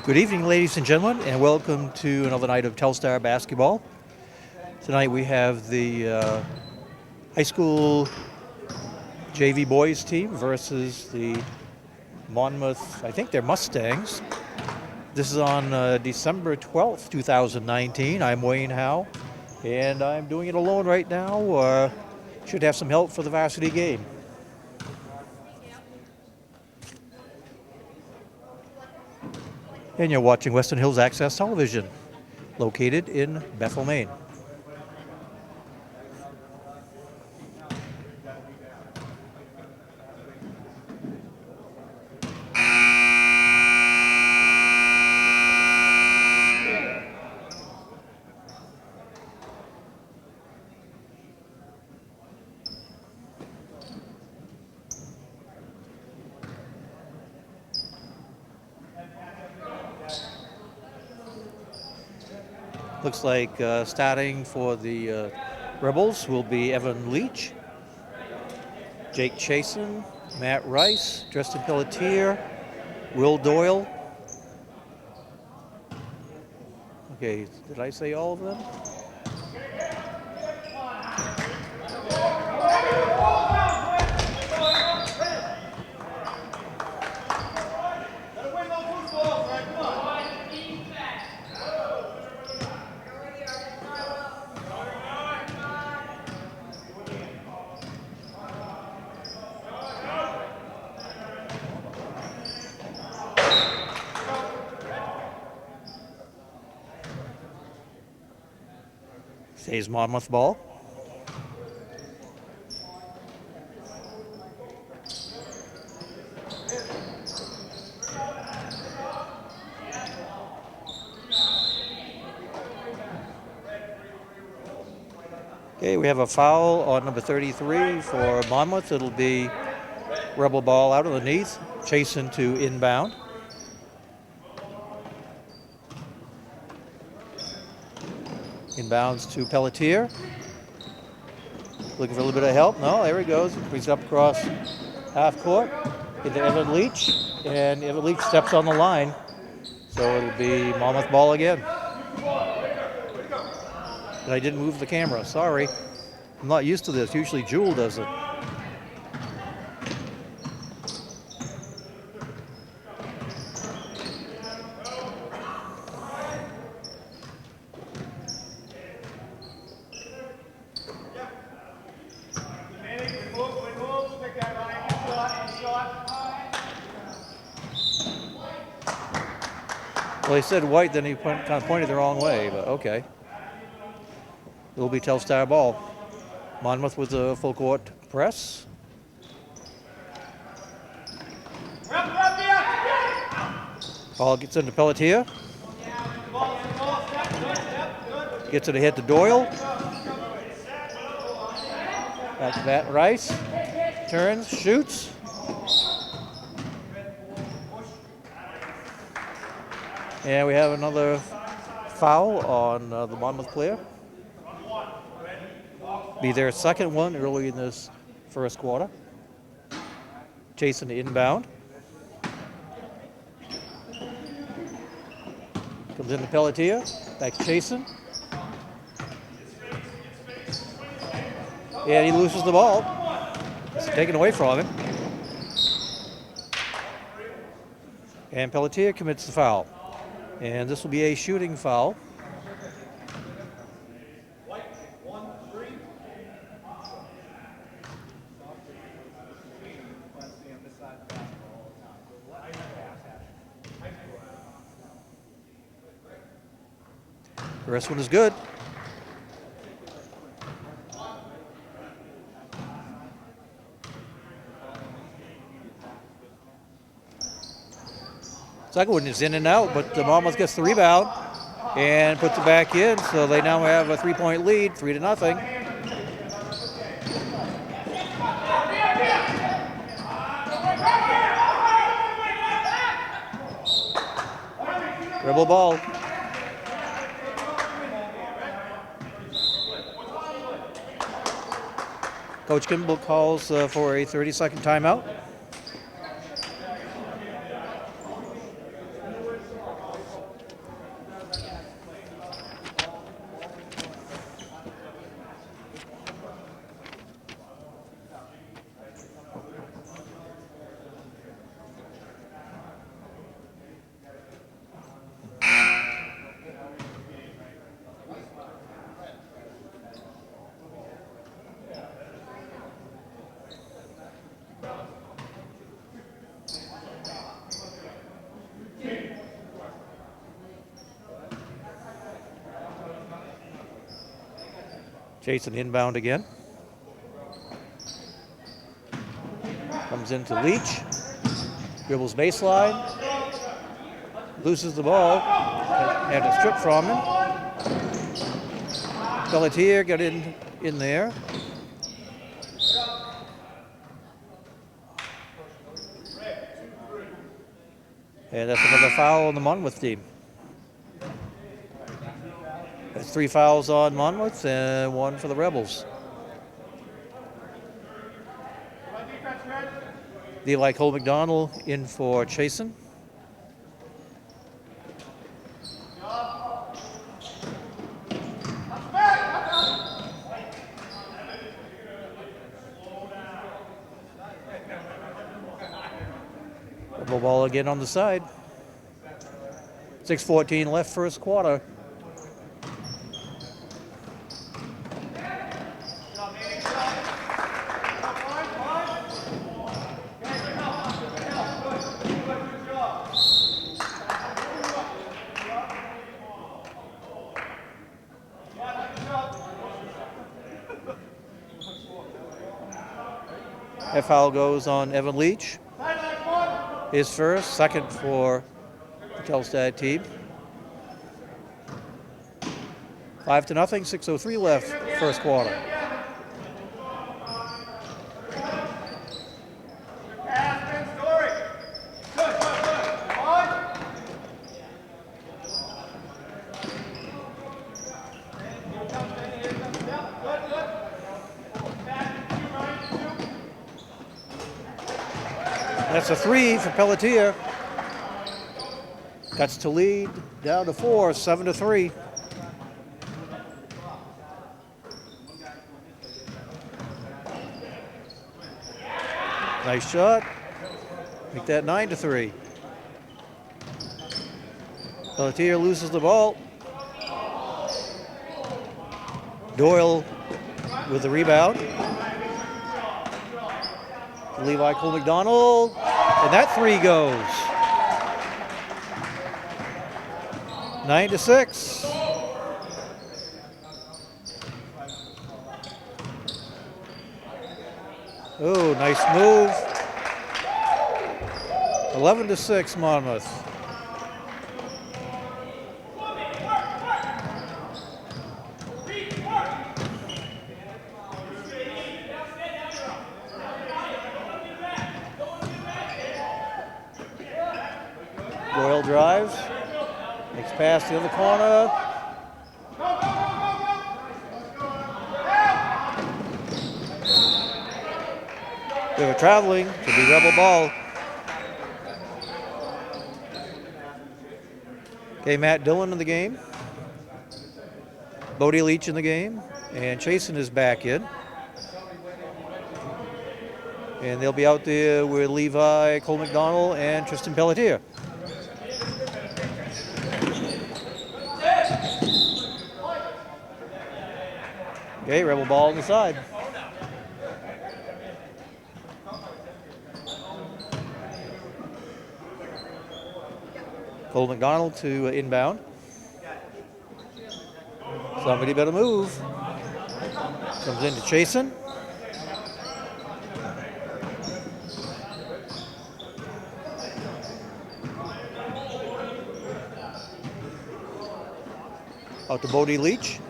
Good evening, ladies and gentlemen, and welcome to another night of Telstar basketball. Tonight we have the high school JV boys team versus the Monmouth, I think they're Mustangs. This is on December 12th, 2019. I'm Wayne Howe, and I'm doing it alone right now. Should have some help for the varsity game. And you're watching Western Hills Access Television, located in Bethel, Maine. Looks like starting for the Rebels will be Evan Leach, Jake Chasen, Matt Rice, Dresden Pelletier, Will Doyle. Okay, did I say all of them? Stays Monmouth ball. Okay, we have a foul on number 33 for Monmouth. It'll be Rebel ball out underneath, chasing to inbound. Inbounds to Pelletier. Looking for a little bit of help. No, there he goes. He's up across half court into Evan Leach. And Evan Leach steps on the line. So it'll be Monmouth ball again. And I didn't move the camera. Sorry. I'm not used to this. Usually Jewel does it. Well, he said white, then he kind of pointed the wrong way, but okay. It will be Telstar ball. Monmouth with a full court press. Ball gets into Pelletier. Gets it ahead to Doyle. Back to that, Rice. Turns, shoots. And we have another foul on the Monmouth player. Be their second one early in this first quarter. Chasing the inbound. Comes into Pelletier. Back to Chasen. And he loses the ball. It's taken away from him. And Pelletier commits the foul. And this will be a shooting foul. The rest one is good. Second one is in and out, but Monmouth gets the rebound and puts it back in. So they now have a 3-point lead, 3-0. Rebel ball. Coach Kimball calls for a 30-second timeout. Jason inbound again. Comes into Leach. Dribbles baseline. Loses the ball. Had a strip from him. Pelletier got in there. And that's another foul on the Monmouth team. That's 3 fouls on Monmouth and 1 for the Rebels. Eli Cole McDonald in for Chasen. Rebel ball again on the side. 6:14 left first quarter. That foul goes on Evan Leach. His first, second for the Telstar team. 5-0, 6:03 left first quarter. That's a 3 for Pelletier. Cuts to lead, down to 4, 7-3. Nice shot. Make that 9-3. Pelletier loses the ball. Doyle with the rebound. Levi Cole McDonald, and that 3 goes. 9-6. Oh, nice move. 11-6 Monmouth. Doyle drives, makes pass to the other corner. They were traveling to be Rebel ball. Okay, Matt Dillon in the game. Bodie Leach in the game. And Chasen is back in. And they'll be out there with Levi, Cole McDonald, and Tristan Pelletier. Okay, Rebel ball on the side. Cole McDonald to inbound. Somebody better move. Comes into Chasen. Out to Bodie Leach.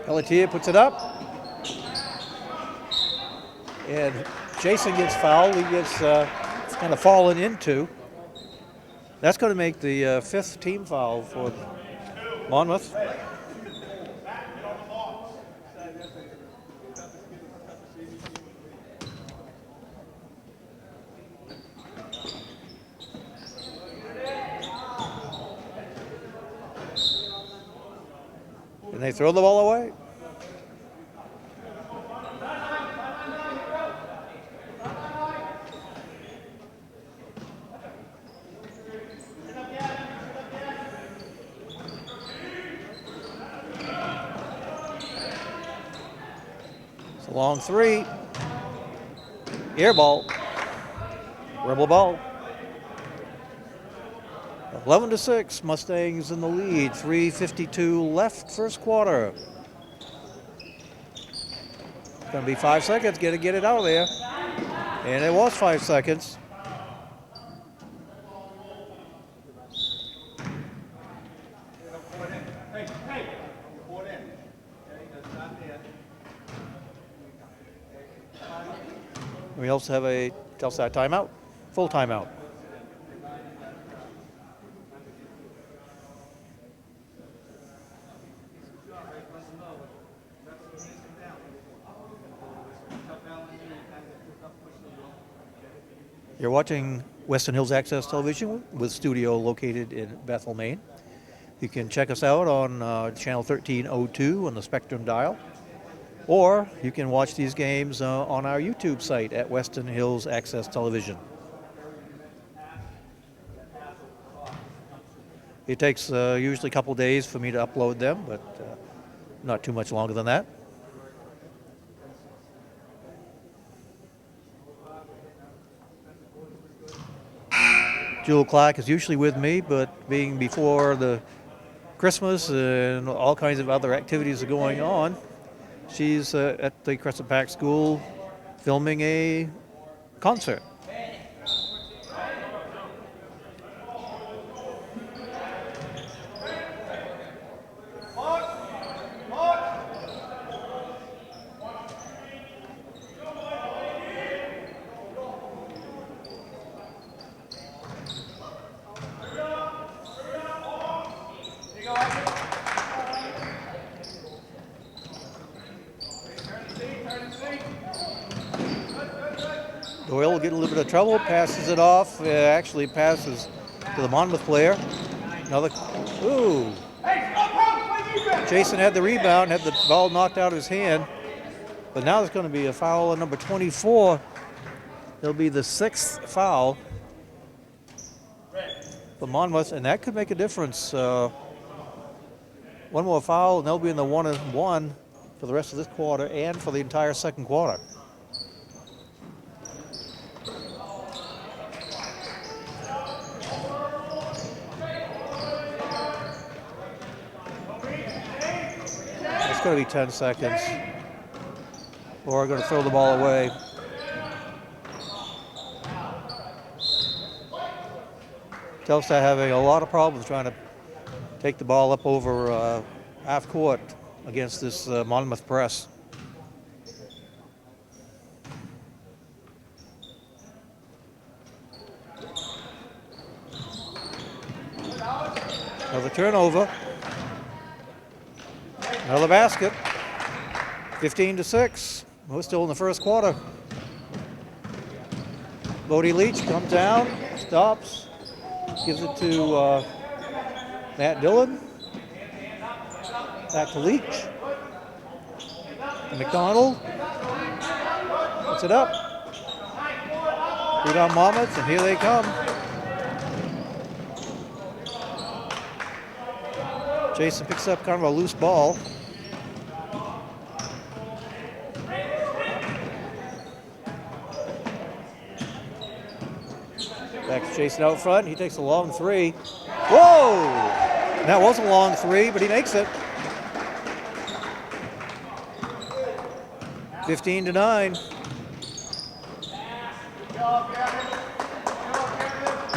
Pelletier puts it up. And Jason gets fouled. He gets kind of fallen into. That's going to make the 5th team foul for Monmouth. And they throw the ball away. Long three. Air ball. Rebel ball. 11-6. Mustangs in the lead. 3:52 left first quarter. It's going to be 5 seconds. Get it out of there. And it was 5 seconds. We also have a Telstar timeout, full timeout. You're watching Western Hills Access Television with studio located in Bethel, Maine. You can check us out on channel 1302 on the Spectrum dial, or you can watch these games on our YouTube site at Western Hills Access Television. It takes usually a couple days for me to upload them, but not too much longer than that. Jewel Clark is usually with me, but being before the Christmas and all kinds of other activities are going on, she's at the Crescent Park School filming a concert. Doyle will get a little bit of trouble, passes it off, actually passes to the Monmouth player. Another, ooh. Jason had the rebound, had the ball knocked out of his hand, but now there's going to be a foul on number 24. It'll be the 6th foul for Monmouth, and that could make a difference. One more foul, and they'll be in the 1-1 for the rest of this quarter and for the entire second quarter. It's going to be 10 seconds, or we're going to throw the ball away. Telstar having a lot of problems trying to take the ball up over half court against this Monmouth press. Another turnover. Another basket. 15-6. We're still in the first quarter. Bodie Leach comes down, stops, gives it to Matt Dillon. Back to Leach. McDonald. Puts it up. Rebound Monmouth, and here they come. Jason picks up kind of a loose ball. Back to Jason out front. He takes a long three. Whoa! That was a long three, but he makes it. 15-9.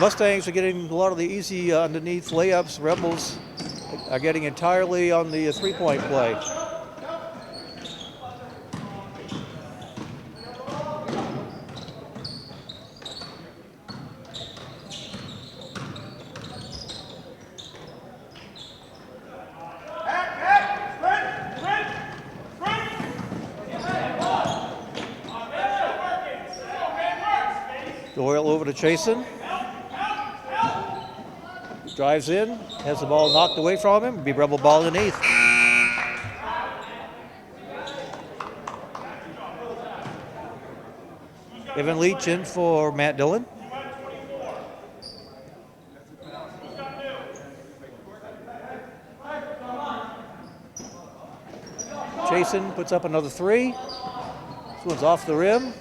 Mustangs are getting a lot of the easy underneath layups. Rebels are getting entirely on the three-point play. Doyle over to Chasen. Drives in, has the ball knocked away from him. Be Rebel ball underneath. Evan Leach in for Matt Dillon. Chasen puts up another three. This one's off the rim.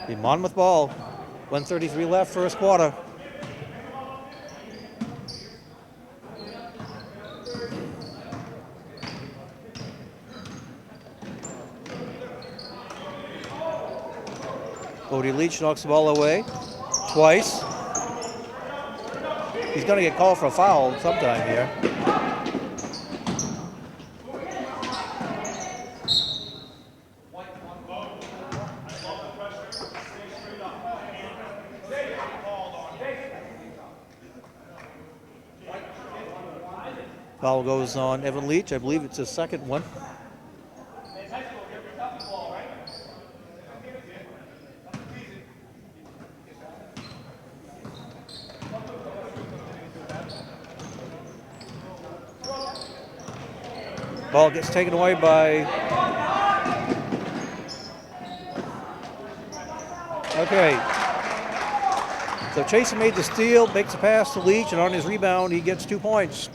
The Monmouth ball. 1:33 left, first quarter. Bodie Leach knocks the ball away twice. He's going to get called for a foul sometime here. Foul goes on Evan Leach. I believe it's his second one. Ball gets taken away by... Okay. So Chaser made the steal, makes a pass to Leach, and on his rebound, he gets 2 points.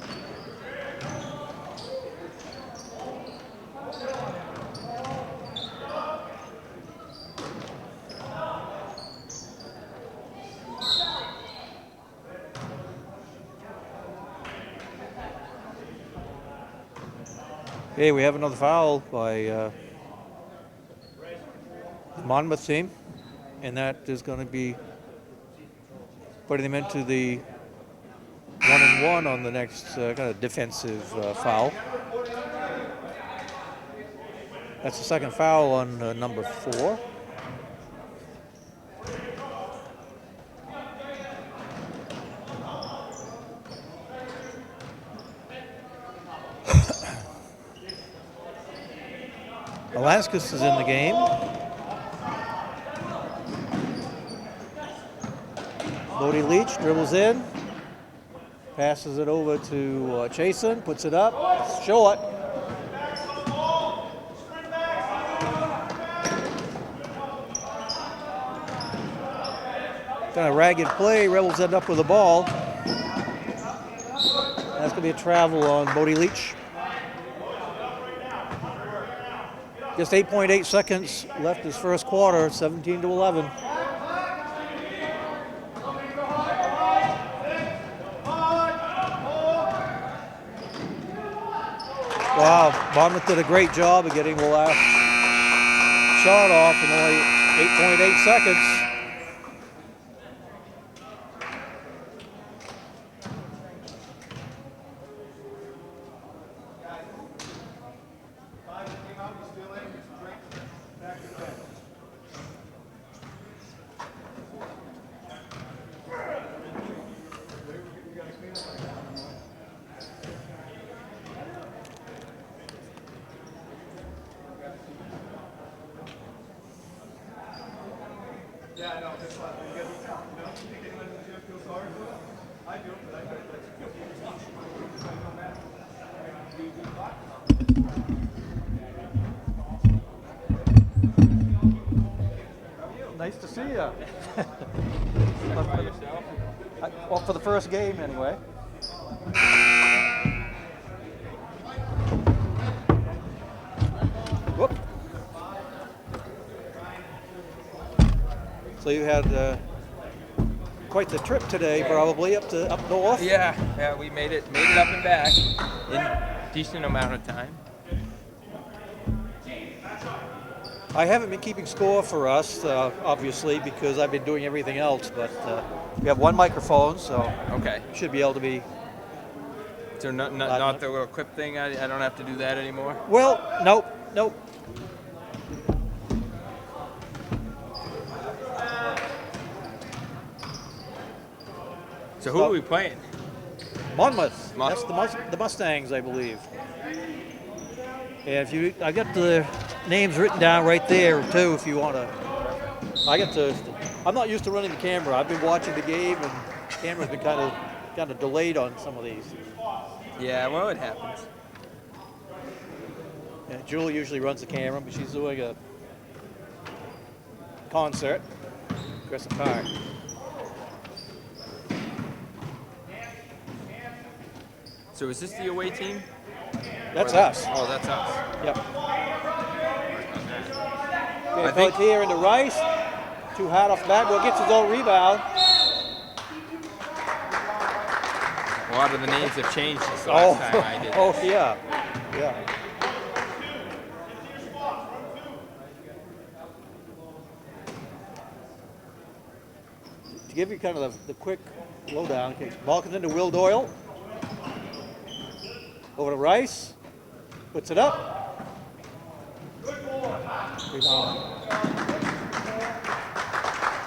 Okay, we have another foul by the Monmouth team, and that is going to be putting them into the 1-and-1 on the next kind of defensive foul. That's the second foul on number 4. Velasquez is in the game. Bodie Leach dribbles in, passes it over to Chasen, puts it up, short. Kind of ragged play, Rebels end up with the ball. That's going to be a travel on Bodie Leach. Just 8.8 seconds left this first quarter, 17-11. Wow, Monmouth did a great job of getting the last shot off in only 8.8 seconds. Yeah, I know. That's why you guys don't think anyone feels sorry for us? I do, but I Nice to see you. Well, for the first game, anyway. Whoop. So you had quite the trip today, probably up north. Yeah, we made it up and back in a decent amount of time. I haven't been keeping score for us, obviously, because I've been doing everything else. But we have one microphone, so Okay. should be able to be. So not the little clip thing. I don't have to do that anymore. Well, nope. So who are we playing? Monmouth. That's the Mustangs, I believe. And I got the names written down right there too. If you want to, I'm not used to running the camera. I've been watching the game, and the camera's been kind of delayed on some of these. Yeah, well, it happens. Yeah, Julie usually runs the camera, but she's doing a concert. Crescent Park. So is this the away team? That's Or us. Oh, that's us. Yep. I Okay, think- Pelletier into Rice. Too hard off the bat. Well, gets his own rebound. A lot of the names have changed since the last time I did. Oh, yeah. Yeah. To give you kind of the quick lowdown, okay, ball comes into Will Doyle. Over to Rice. Puts it up. Rebound.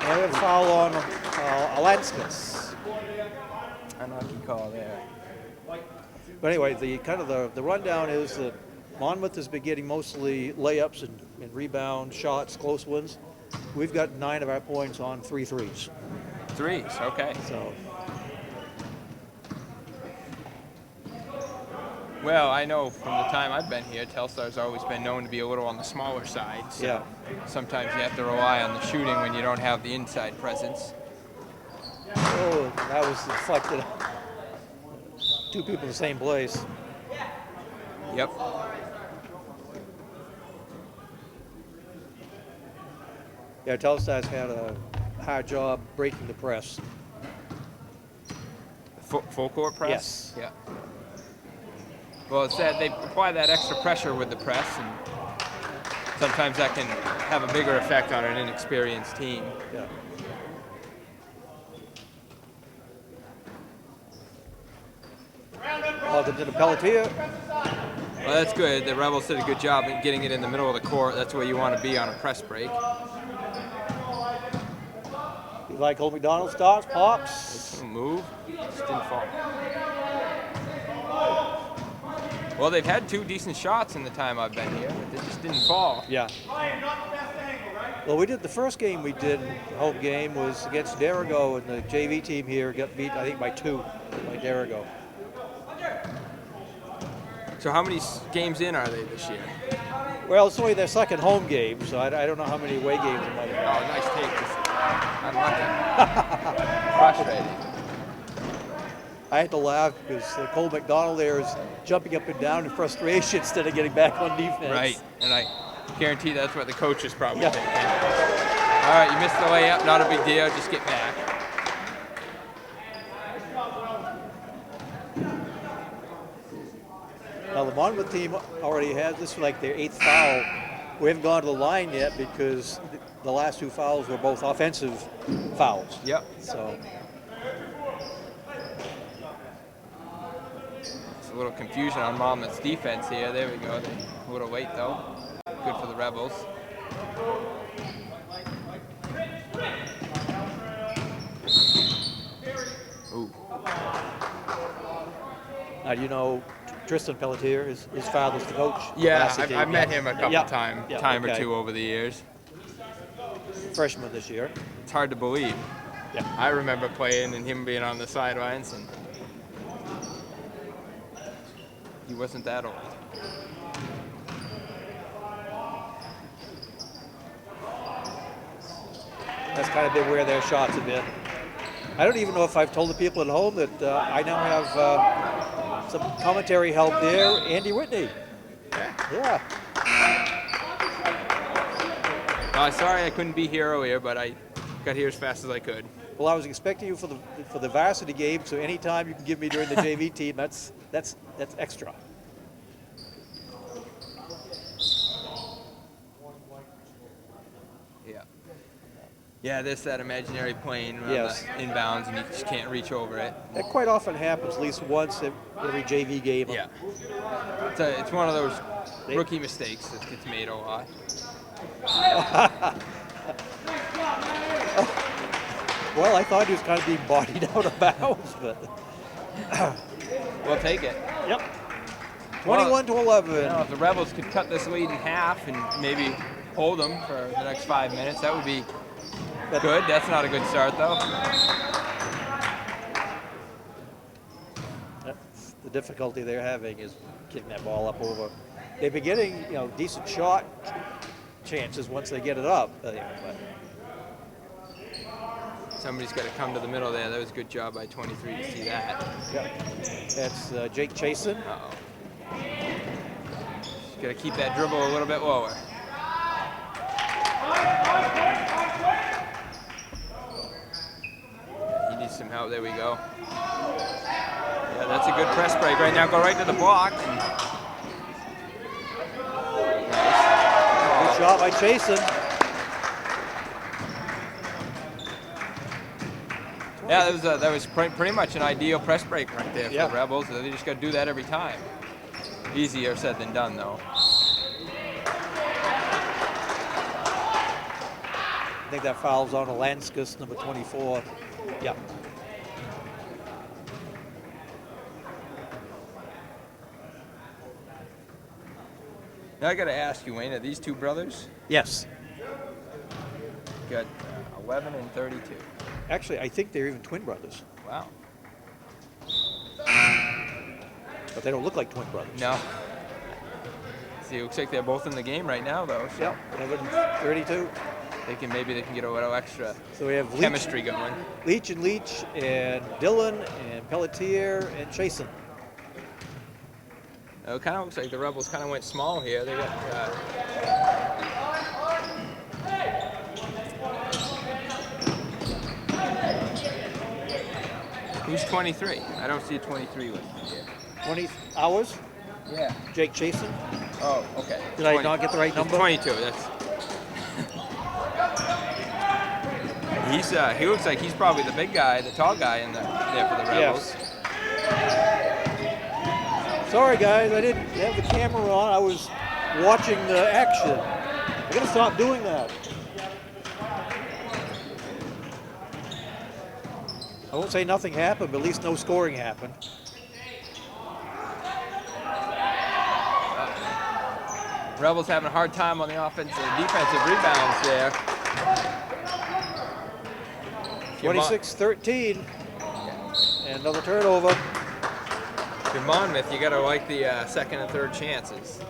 And a foul on Alanskas. Unlucky call there. But anyway, the rundown is that Monmouth has been getting mostly layups and rebound shots, close ones. We've got 9 of our points on 3 threes. Threes, okay. So Well, I know from the time I've been here, Telstar's always been known to be a little on the smaller side. So yeah, sometimes you have to rely on the shooting when you don't have the inside presence. oh, that was deflected. 2 people in the same place. Yep. Yeah, Telstar's had a hard job breaking the press. Full court press? Yes. Yeah. Well, it's that they apply that extra pressure with the press, and sometimes that can have a bigger effect on an inexperienced team. Yeah. Ball comes into Pelletier. Well, that's good. The Rebels did a good job in getting it in the middle of the court. That's where you want to be on a press break. You like Old McDonald starts, pops. Move. Just didn't fall. Well, they've had 2 decent shots in the time I've been here, but they just didn't fall. Yeah. Well, we did the first game we did, home game, was against Derigo, and the JV team here got beat, I think, by 2 by Derigo. So how many games in are they this year? Well, it's only their second home game, so I don't know how many away games they might have. Oh, nice take. Unlucky. Frustrating. I had to laugh because Cole McDonald there is jumping up and down in frustration instead of getting back on defense. Right, and I guarantee that's what the coach is probably Yeah. thinking. All right, you missed the layup. Not a big deal. Just get back. Now, the Monmouth team already had this like their 8th foul. We haven't gone to the line yet because the last 2 fouls were both offensive fouls. Yep. So, It's a little confusion on Monmouth's defense here. There we go. A little late though. Good for the Rebels. Ooh. now you know Tristan Pelletier, his father's the coach. Yeah, Classic I've team. met him a couple Yeah. time or okay. 2 over the years. Freshman this year. It's hard to believe. Yeah. I remember playing and him being on the sidelines, and he wasn't that old. That's kind of been where their shots have been. I don't even know if I've told the people at home that I now have some commentary help there. Andy Whitney. Yeah. Sorry I couldn't be here earlier, but I got here as fast as I could. Well, I was expecting you for the varsity game, so anytime you can give me during the JV team, that's extra. Yeah. Yeah, there's that imaginary plane around Yes. the inbounds, and you just can't reach over it. That quite often happens, at least once every JV game. Yeah. It's one of those rookie mistakes that gets made a lot. Well, I thought he was kind of being bodied out of bounds, but We'll take it. yep. 21 to 11. You know, if the Rebels could cut this lead in half and maybe hold them for the next 5 minutes, that would be good. That's not a good start, though. That's the difficulty they're having is getting that ball up over. They've been getting, decent shot chances once they get it up. But Somebody's got to come to the middle there. That was a good job by 23 to see that. yeah, that's Jake Chasen. Uh-oh. Got to keep that dribble a little bit lower. He needs some help. There we go. Yeah, that's a good press break right now. Go right to the block. Good shot by Chasen. Yeah, that was pretty much an ideal press break right there for Yeah. the Rebels. They just got to do that every time. Easier said than done, though. I think that foul's on Alanskas, number 24. Yeah. Now I got to ask you, Wayne, are these two brothers? Yes. Got 11 and 32. Actually, I think they're even twin brothers, Wow. but they don't look like twin brothers. No. See, it looks like they're both in the game right now, though. So Yep, 11, 32. maybe they can get a little extra So we have chemistry going. Leach and Dillon and Pelletier and Chasen. It kind of looks like the Rebels kind of went small here. They got who's 23? I don't see a 23 listed here. 20 hours, Yeah. Jake Chasen. Oh, okay. Did I not get the right number? 22. That's. He looks like he's probably the big guy, the tall guy in there for the Rebels. Yes. Sorry guys, I didn't have the camera on. I was watching the action. I gotta stop doing that. I won't say nothing happened, but at least no scoring happened. Rebels having a hard time on the offensive and defensive rebounds there. 26-13. And another turnover. If you're Monmouth, you got to like the second and third chances.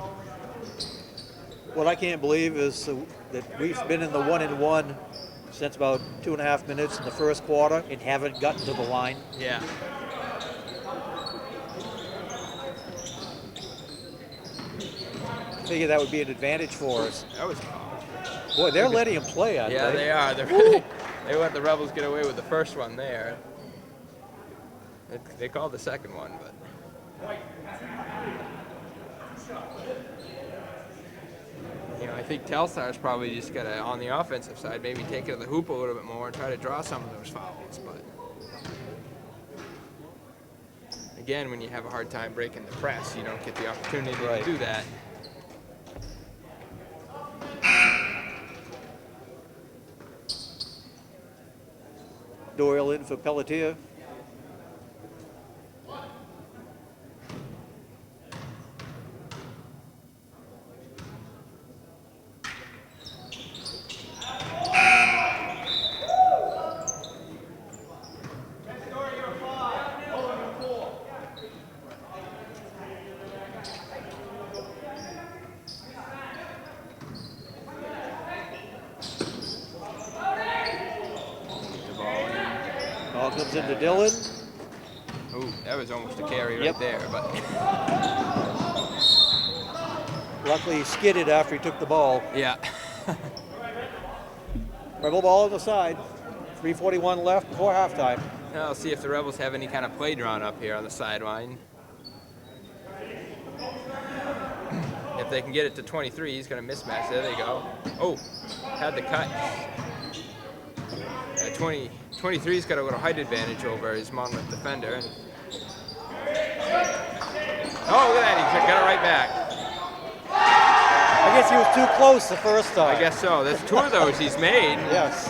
What I can't believe is that we've been in the 1-and-1 since about 2.5 minutes in the first quarter and haven't gotten to the line. Yeah. I figure that would be an advantage for us. That was. Boy, they're letting him play, aren't Yeah, they? they are. They let the Rebels get away with the first one there. They called the second one, but. I think Telstar's probably just got to, on the offensive side, maybe take it to the hoop a little bit more and try to draw some of those fouls. But again, when you have a hard time breaking the press, you don't get the opportunity to do that. Doyle in for Pelletier. Ball comes into Dillon. Ooh, that was almost a carry Yep. right there, but Luckily he skidded after he took the ball. yeah. Rebel ball on the side. 3:41 left before halftime. I'll see if the Rebels have any kind of play drawn up here on the sideline. If they can get it to 23, he's going to mismatch. There they go. Oh, had the cut. 23's got a little height advantage over his Monmouth defender. Oh, look at that. He got it right back. I guess he was too close the first time. I guess so. There's two of those he's made. Yes.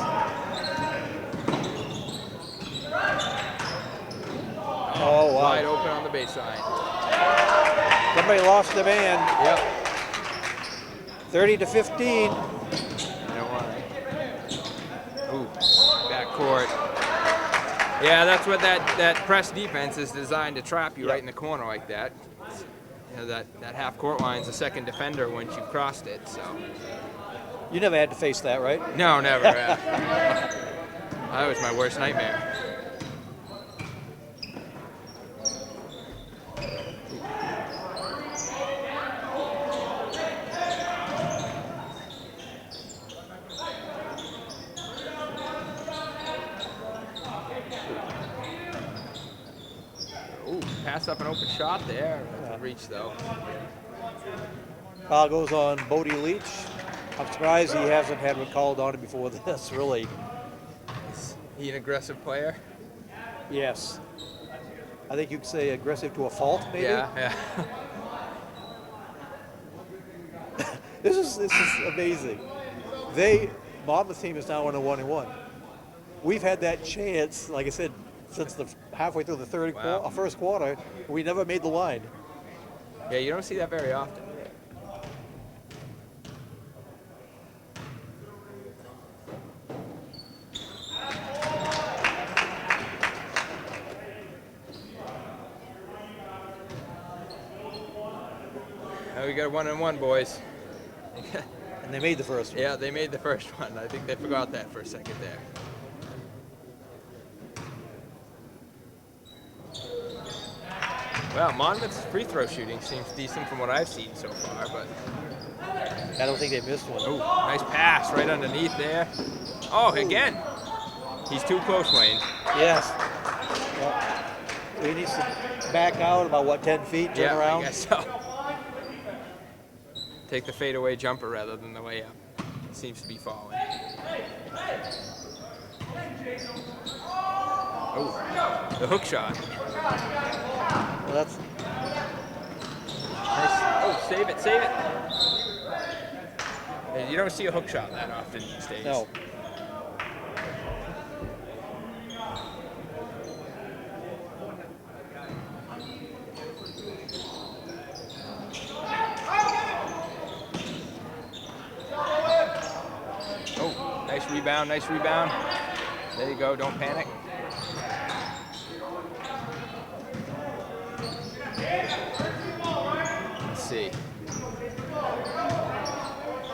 Oh, wow. Wide open on the baseline. Somebody lost the man. Yep. 30-15. You know why? Ooh, backcourt. Yeah, that's what that press defense is designed to trap you right in the corner like that. That half court line's the second defender once you've crossed it. So. You never had to face that, right? No, never. That was my worst nightmare. pass up an open shot there. That's a reach though. Foul goes on Bodie Leach. I'm surprised he hasn't had one called on him before this, really. Is he an aggressive player? Yes. I think you could say aggressive to a fault, maybe? Yeah. This is amazing. Monmouth team is now on a 1-1. We've had that chance, like I said, since the halfway through the first quarter. We never made the line. Yeah, you don't see that very often. Now we got a 1-1, boys. And they made the first one. Yeah, they made the first one. I think they forgot that for a second there. Well, Monmouth's free throw shooting seems decent from what I've seen so far, but I don't think they missed one. oh, nice pass right underneath there. Oh, again. He's too close, Wayne. Yes. Well, he needs to back out about, 10 feet, turn around? I guess so. Take the fadeaway jumper rather than the layup. Seems to be falling. Oh, the hook shot. Well, that's Nice. Oh, save it, save it. And you don't see a hook shot that often these days. no. Oh, nice rebound, nice rebound. There you go, don't panic. Let's see.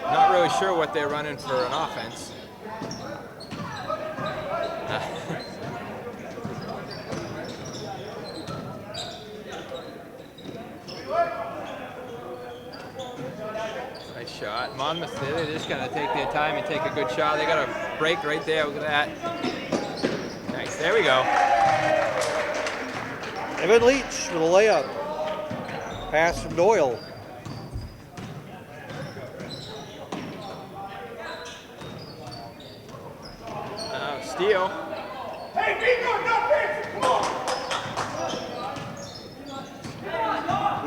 Not really sure what they're running for an offense. Nice shot. Monmouth, they're just going to take their time and take a good shot. They got a break right there. Look at that. Nice. There we go. Evan Leach with a layup. Pass from Doyle. Steal. Hey, Nico, no pitch! Come on!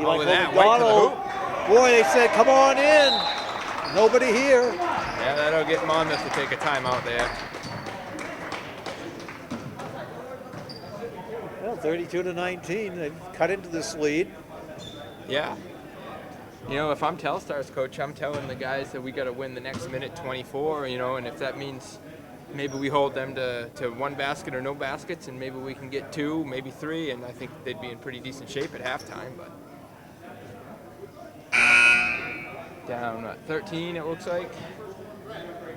Eli With that, McDonald. right to the Boy, they said, come on in. Nobody here. Yeah, that'll get Monmouth to take a timeout there. Well, 32-19. They've cut into this lead. Yeah. You know, if I'm Telstar's coach, I'm telling the guys that we got to win the next minute 24, you know, and if that means maybe we hold them to one basket or no baskets, and maybe we can get 2, maybe 3, and I think they'd be in pretty decent shape at halftime. But down 13, it looks like.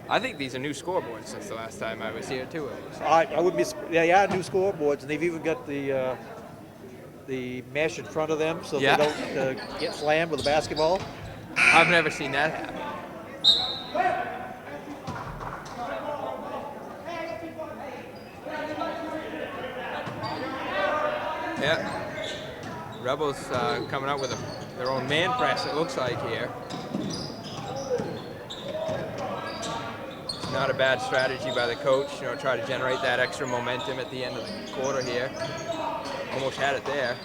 I think these are new scoreboards since the last time I was here too. It looks like. I would be. Yeah, new scoreboards, and they've even got the mesh in front of them so Yeah. they don't get slammed with a basketball. I've never seen that happen. Yeah. Rebels coming out with their own man press, it looks like here. Not a bad strategy by the coach, you know, try to generate that extra momentum at the end of the quarter here. Almost had it there.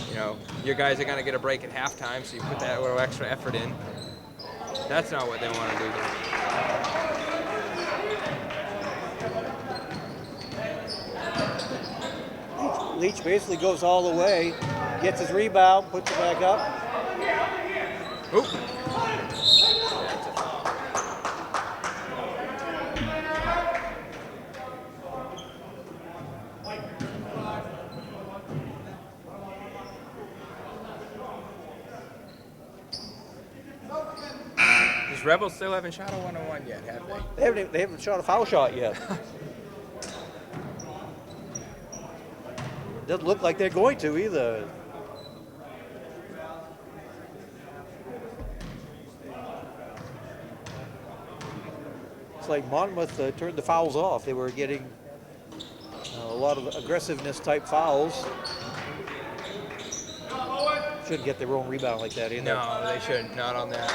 You know, your guys are going to get a break at halftime, so you put that little extra effort in. That's not what they want to do though. Leach basically goes all the way, gets his rebound, puts it back up. Oop. These Rebels still haven't shot a 1-on-1 yet, have they? They haven't shot a foul shot yet. Doesn't look like they're going to either. It's like Monmouth turned the fouls off. They were getting a lot of aggressiveness type fouls. shouldn't get their own rebound like that either. No, they shouldn't. Not on that.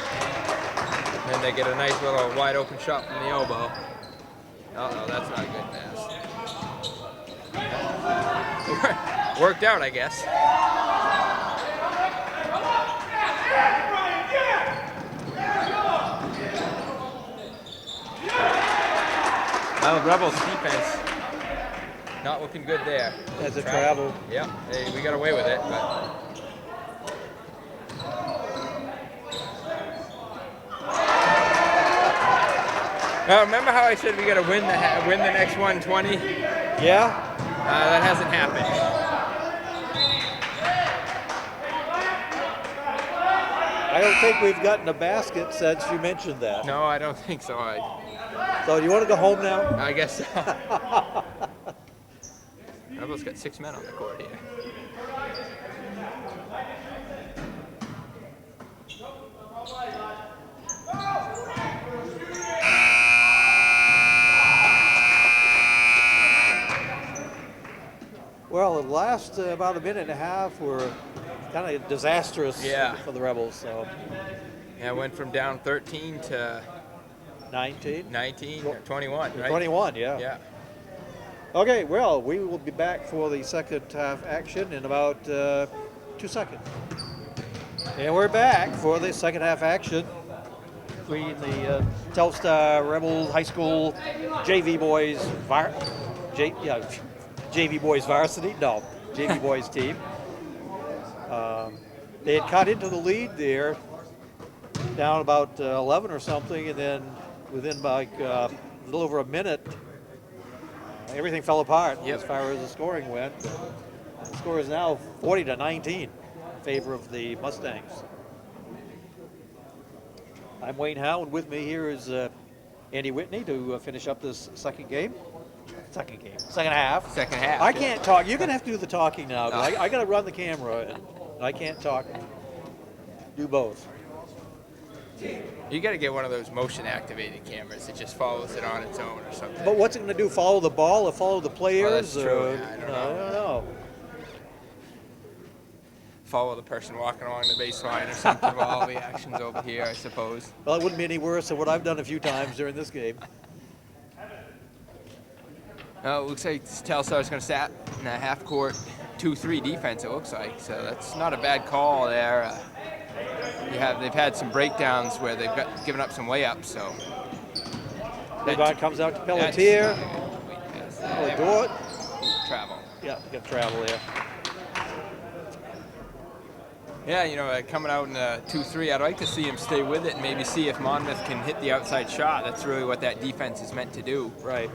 And then they get a nice little wide open shot from the elbow. Uh-oh, that's not a good pass. Worked out, I guess. Well, Rebels defense not looking good there. That's a travel. Yep, we got away with it, but. Now, remember how I said we got to win the next 120? Yeah. That hasn't happened. I don't think we've gotten a basket since you mentioned that. No, I don't think so. So you want to go home now? I guess so. Rebels got 6 men on the court here. Well, the last about a minute and a half were kind of disastrous for the Rebels. So Yeah, went from down 13 to 19 or 21, right? 21, yeah. Yeah. Okay, well, we will be back for the second half action in about 2 seconds. And we're back for the second half action between the Telstar Rebels High School JV Boys JV Boys varsity? No, JV Boys team. They had cut into the lead there, down about 11 or something, and then within like a little over a minute, everything fell apart as far as the scoring went. The score is now 40-19 in favor of the Mustangs. I'm Wayne Howe, and with me here is Andy Whitney to finish up this second half. Second half. I can't talk. You're going to have to do the talking now. I got to run the camera, and I can't talk. Do both. You got to get one of those motion-activated cameras that just follows it on its own or something. But what's it going to do? Follow the ball or follow the players? That's true. Yeah, I don't know. Follow the person walking along the baseline or something while all the action's over here, I suppose. Well, it wouldn't be any worse than what I've done a few times during this game. It looks like Telstar's going to sat in a half-court 2-3 defense, it looks like. So that's not a bad call there. They've had some breakdowns where they've given up some layups. So Rebound comes out to Pelletier. Dort. Travel. Yeah, you got travel there. Yeah, coming out in a 2-3, I'd like to see him stay with it and maybe see if Monmouth can hit the outside shot. That's really what that defense is meant to do. Right.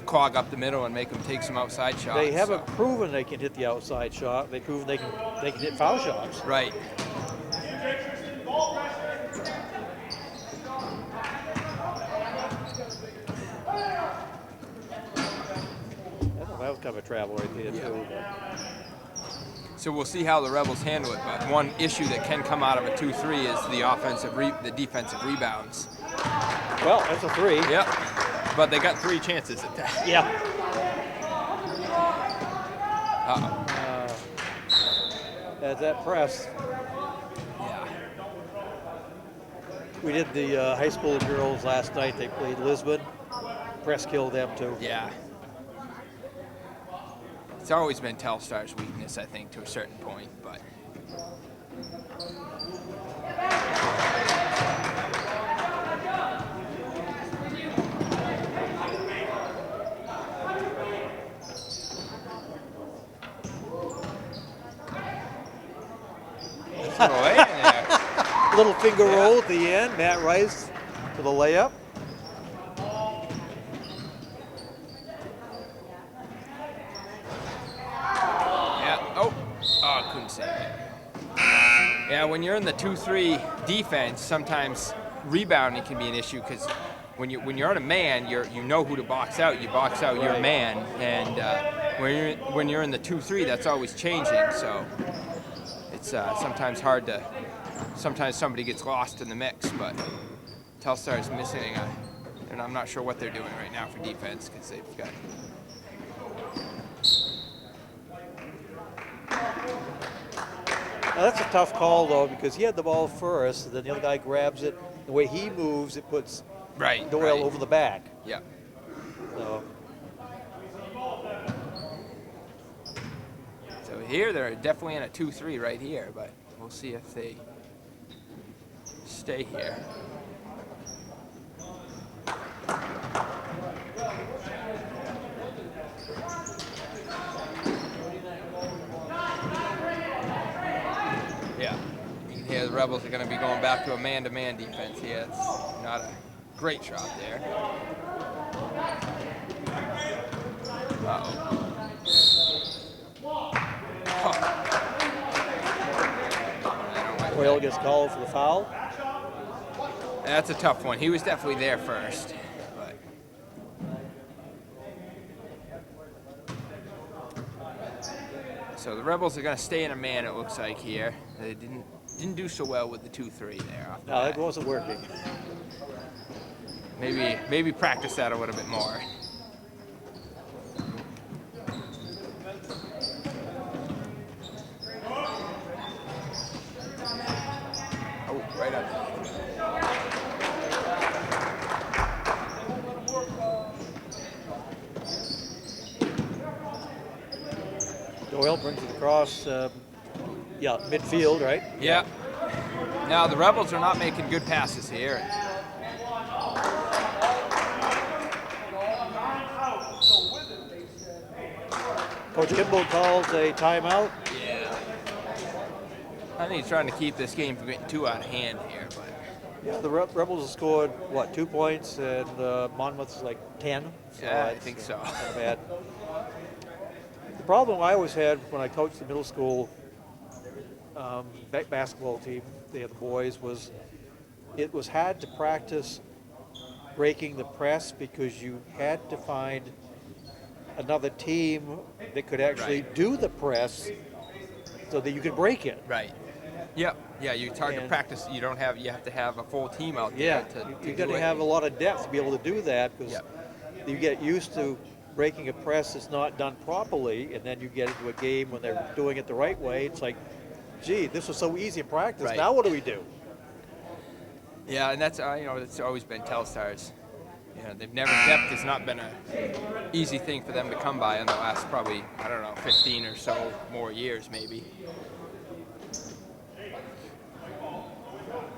Clog up the middle and make them take some outside shots. They haven't proven they can hit the outside shot. They've proven they can hit foul shots. Right. That was kind of a travel right there, too. So we'll see how the Rebels handle it. But one issue that can come out of a 2-3 is the defensive rebounds. Well, that's a 3. Yep. But they got 3 chances at that. Yeah. As that press. Yeah. We did the high school girls last night. They played Lisbon. Press killed them, too. Yeah. It's always been Telstar's weakness, I think, to a certain point, but. Little finger roll at the end. Matt Rice for the layup. Couldn't save it. Yeah, when you're in the 2-3 defense, sometimes rebounding can be an issue because when you're on a man, you know who to box out. You box out your man, and when you're in the 2-3, that's always changing. So it's sometimes hard to. Sometimes somebody gets lost in the mix, but Telstar is missing, and I'm not sure what they're doing right now for defense because they've got. Now that's a tough call though because he had the ball first, and then the other guy grabs it. The way he moves, it puts Right. Doyle right. over the back. Yeah. So So here they're definitely in a 2-3 right here, but we'll see if they stay here. Yeah. You can hear the Rebels are going to be going back to a man-to-man defense here. It's not a great shot there. Uh-oh. Doyle gets called for the foul. That's a tough one. He was definitely there first. But so the Rebels are going to stay in a man, it looks like here. They didn't do so well with the 2-3 there. Off the No, that bat. wasn't working. Maybe practice that a little bit more. Oh, right up. Doyle brings it across, midfield, right? Yeah. Now the Rebels are not making good passes here. Coach Kimball calls a timeout. Yeah. I think he's trying to keep this game from getting too out of hand here, but Yeah, the Rebels have scored, 2 points, and Monmouth's like 10. So yeah, I it's, think so. Not bad. The problem I always had when I coached the middle school basketball team, the boys, was it was hard to practice breaking the press because you had to find another team that could actually Right. do the press so that you could break it. Right. Yep. Yeah, it's hard to And- practice. You have to have a full team out there Yeah, to you do got to it. have a lot of depth to be able to do that because Yep. you get used to breaking a press that's not done properly, and then you get into a game when they're doing it the right way. It's like, gee, this was so easy in practice. Right. Now what do we do? Yeah, and that's that's always been Telstar's. They've never depth has not been a easy thing for them to come by in the last probably 15 or so more years maybe.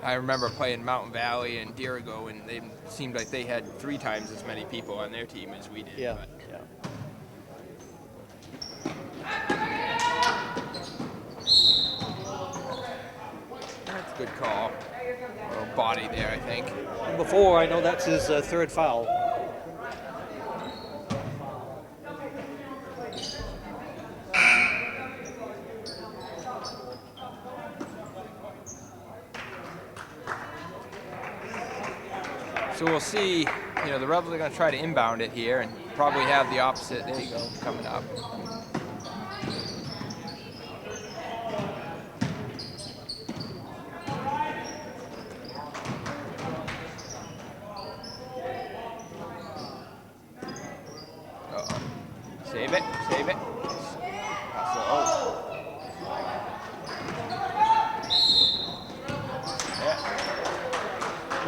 I remember playing Mountain Valley and Dirigo, and they seemed like they had 3 times as many people on their team as we did. Yeah, But yeah. that's a good call. A little body there, I think. And before, I know that's his third foul. So we'll see. The Rebels are going to try to inbound it here and probably have the opposite. There you go, coming up. Uh-oh. Save it.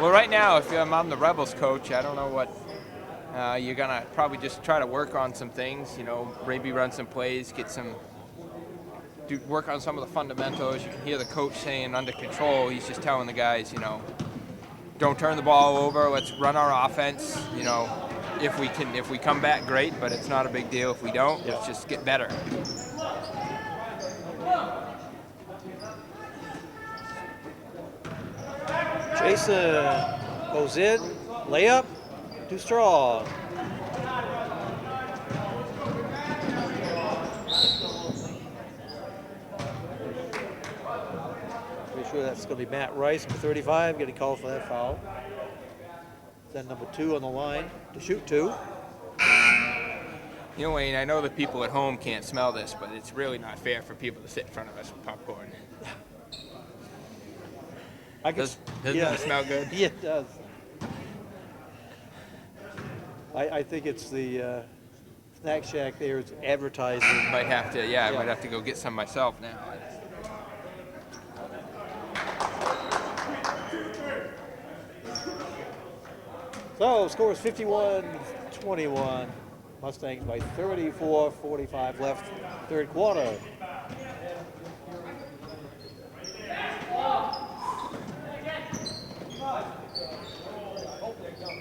Well, right now, if I'm the Rebels coach, I don't know what you're gonna probably just try to work on some things. Maybe run some plays, work on some of the fundamentals. You can hear the coach saying under control. He's just telling the guys, don't turn the ball over. Let's run our offense. If we come back, great, but it's not a big deal if we don't. Let's just get better. Jason goes in, layup, too strong. Pretty sure that's going to be Matt Rice, number 35, getting called for that foul. Then number 2 on the line to shoot 2. Wayne, I know the people at home can't smell this, but it's really not fair for people to sit in front of us with popcorn. Doesn't it smell good? Yeah, it does. I think it's the Snack Shack there is advertising. Might have to, I might have to go get some myself now. So, score is 51-21. Mustangs by 34, 45 left, third quarter.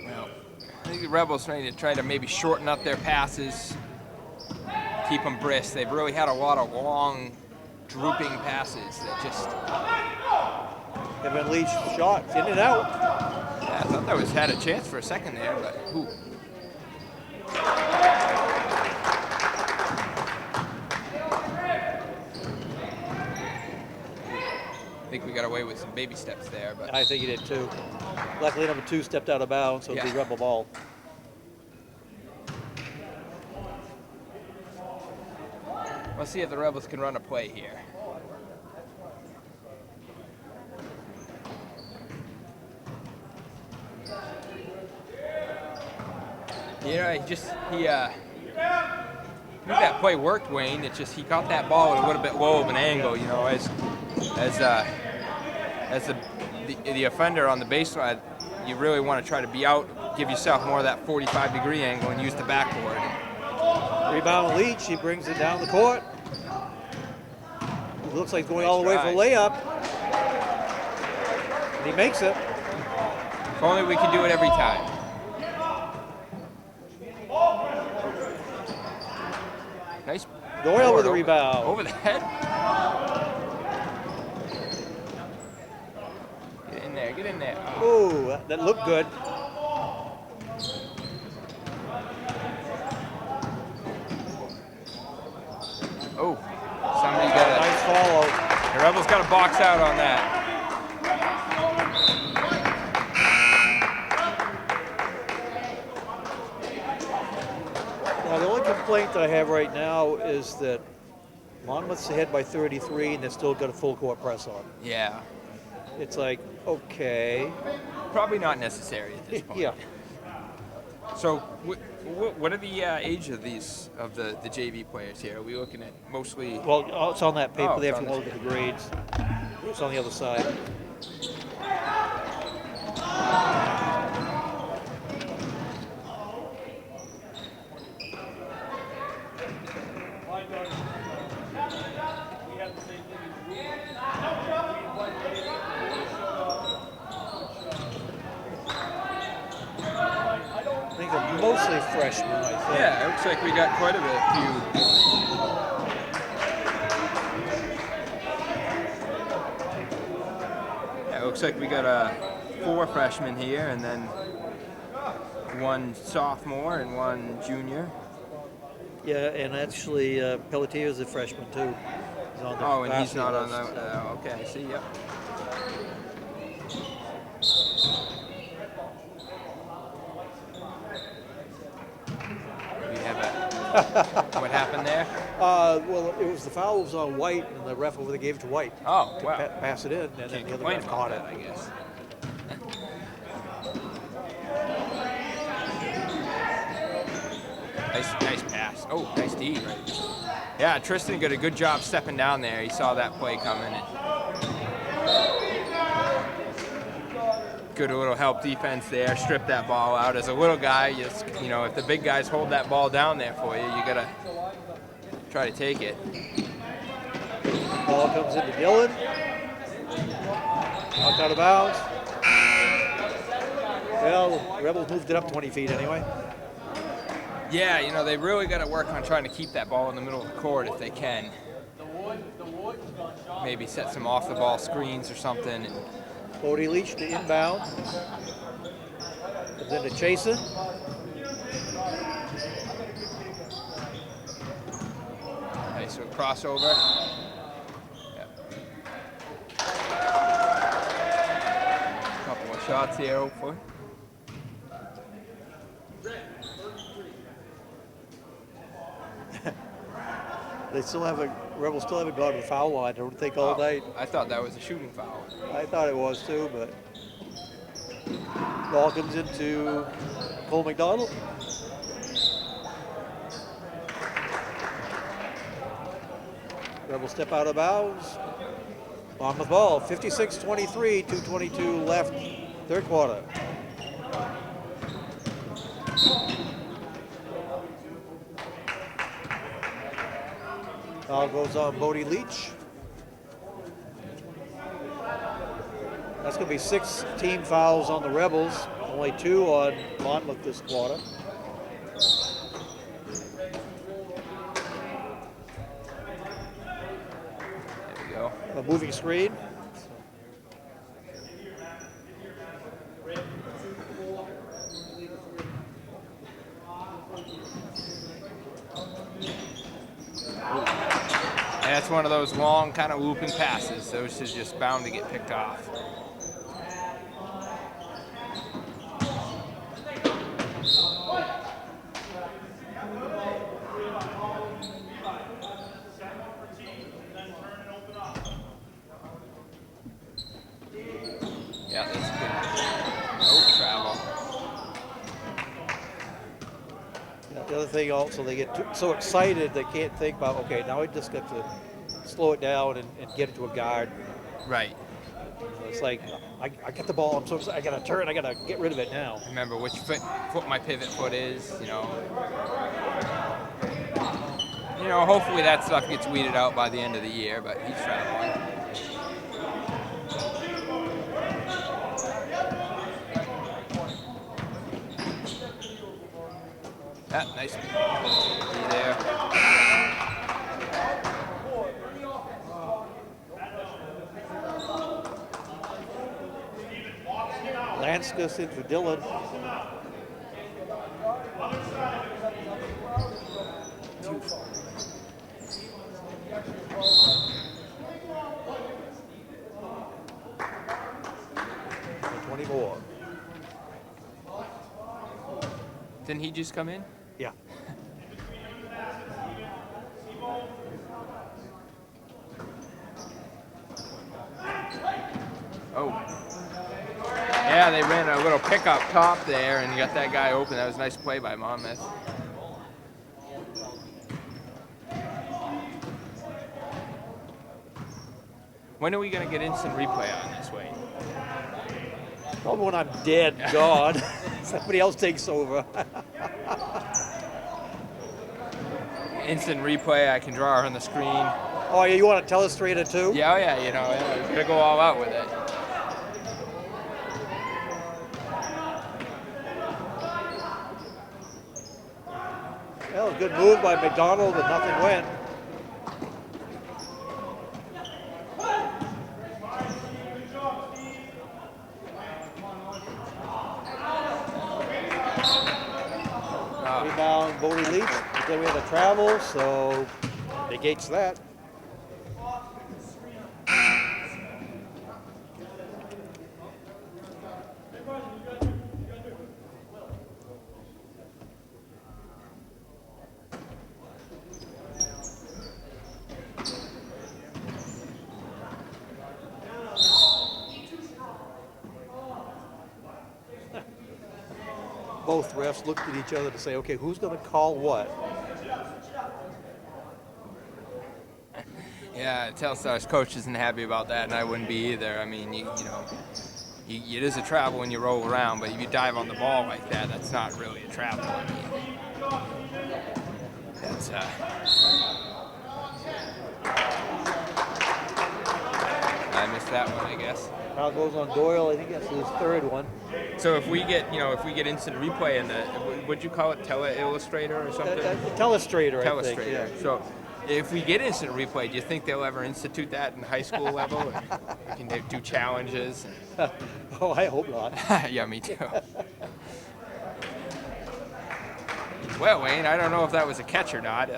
Well, I think the Rebels need to try to maybe shorten up their passes, keep them brisk. They've really had a lot of long, drooping passes that just. Kevin Leach shots in and out. Yeah, I thought that had a chance for a second there, but ooh. I think we got away with some baby steps there, but I think he did too. Luckily, number 2 stepped out of bounds, so it'll be Yeah. Rebel ball. let's see if the Rebels can run a play here. You know, he knew that play worked, Wayne. It's just he got that ball at a little bit low of an angle, you know, as the offender on the baseline, you really want to try to be out, give yourself more of that 45-degree angle and use the backboard. Rebound Leach, he brings it down the court. It looks like going all the way for a layup. And he makes it. If only we could do it every time. Nice. Doyle with the rebound. Over the head. Get in there, get in there. Ooh, that looked good. Oh, somebody got a Nice follow. The Rebels got a box out on that. Now, the only complaint that I have right now is that Monmouth's ahead by 33 and they've still got a full court press on. Yeah, It's like, okay. probably not necessary at this point. Yeah. So, what are the age of the JV players here? Are we looking at mostly? Well, it's on that paper Oh, there it's if you on want to look at the grades. It's on the other side. I think they're mostly freshmen, I think. Yeah, it looks like we got quite a few. Yeah, it looks like we got 4 freshmen here, and then 1 sophomore and 1 junior. Yeah, and actually, Pelletier's a freshman too. He's on the Oh, and he's varsity not on list, the. so. Okay, I see. Yep. We have a. What happened there? Well, it was the foul was on White, and the ref over there gave it to White. Oh, to wow. pass it in, and then Can't the other complain ref about caught that, it. I guess. Nice pass. Oh, nice D, right? Yeah, Tristan did a good job stepping down there. He saw that play coming. Good little help defense there. Strip that ball out. As a little guy, you know, if the big guys hold that ball down there for you, you gotta try to take it. Ball comes into Dillon. Knocked out of bounds. Well, Rebels moved it up 20 feet anyway. Yeah, you know, they really got to work on trying to keep that ball in the middle of the court if they can. Maybe set some off-the-ball screens or something. And Bodie Leach to inbound. Comes into Chasen. nice little crossover. Yep. Couple of shots here, hopefully. They still haven't, Rebels still haven't gone to the foul line, I don't think, all night. I thought that was a shooting foul. I thought it was too, but ball comes into Cole McDonald. Rebels step out of bounds. On the ball, 56-23, 2:22 left, third quarter. Foul goes on Bodie Leach. That's going to be 6 team fouls on the Rebels, only 2 on Monmouth this quarter. There we go. A moving screen. And that's one of those long kind of looping passes. Those is just bound to get picked off. Yeah, that's good. No travel. Yeah, the other thing also, they get so excited they can't think about, okay, now we just got to slow it down and get it to a guard. Right. So it's like, I got the ball, I'm so excited, I got to turn, I got to get rid of it now. Remember which foot my pivot foot is, you know. You know, hopefully that stuff gets weeded out by the end of the year, but he's traveling. Ah, nice. Be there. Lanskus in for Dillon. More. Didn't he just come in? Yeah. Oh. Yeah, they ran a little pickup top there and got that guy open. That was a nice play by Monmouth. When are we going to get instant replay on this, Wayne? Probably when I'm dead, gone. Somebody else takes over. Instant replay, I can draw her on the screen. Oh, yeah, you want to Telestrator too? Yeah, oh yeah, you know, yeah, we're gonna go all out with it. Well, a good move by McDonald, but nothing went. Rebound, Bodie Leach. Then we have a travel, so negates that. Both refs looked at each other to say, okay, who's going to call what? Yeah, Telstar's coach isn't happy about that, and I wouldn't be either. I mean, you know, it is a travel when you roll around, but if you dive on the ball like that, that's not really a travel. I mean, that's I missed that one, I guess. Foul goes on Doyle. I think that's his third one. So if we get, instant replay in the, what'd you call it, Tele-Illustrator or something? Telestrator, I Telestrator. think. Yeah. So if we get instant replay, do you think they'll ever institute that in high school level? We can do challenges. Oh, I hope not. Yeah, me too. Well, Wayne, I don't know if that was a catch or not.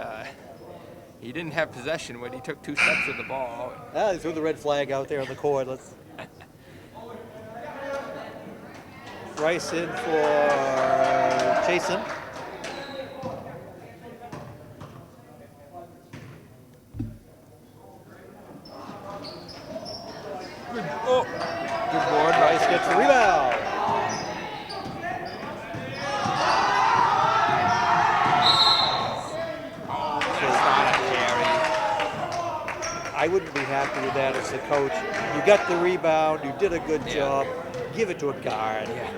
He didn't have possession when he took 2 steps with the ball. They threw the red flag out there on the court. Let's. Rice in for Chasen. Good board. Rice gets the rebound. That's not a carry. I wouldn't be happy with that as the coach. You got the rebound. You did a good job. Give it to a guard. Yeah.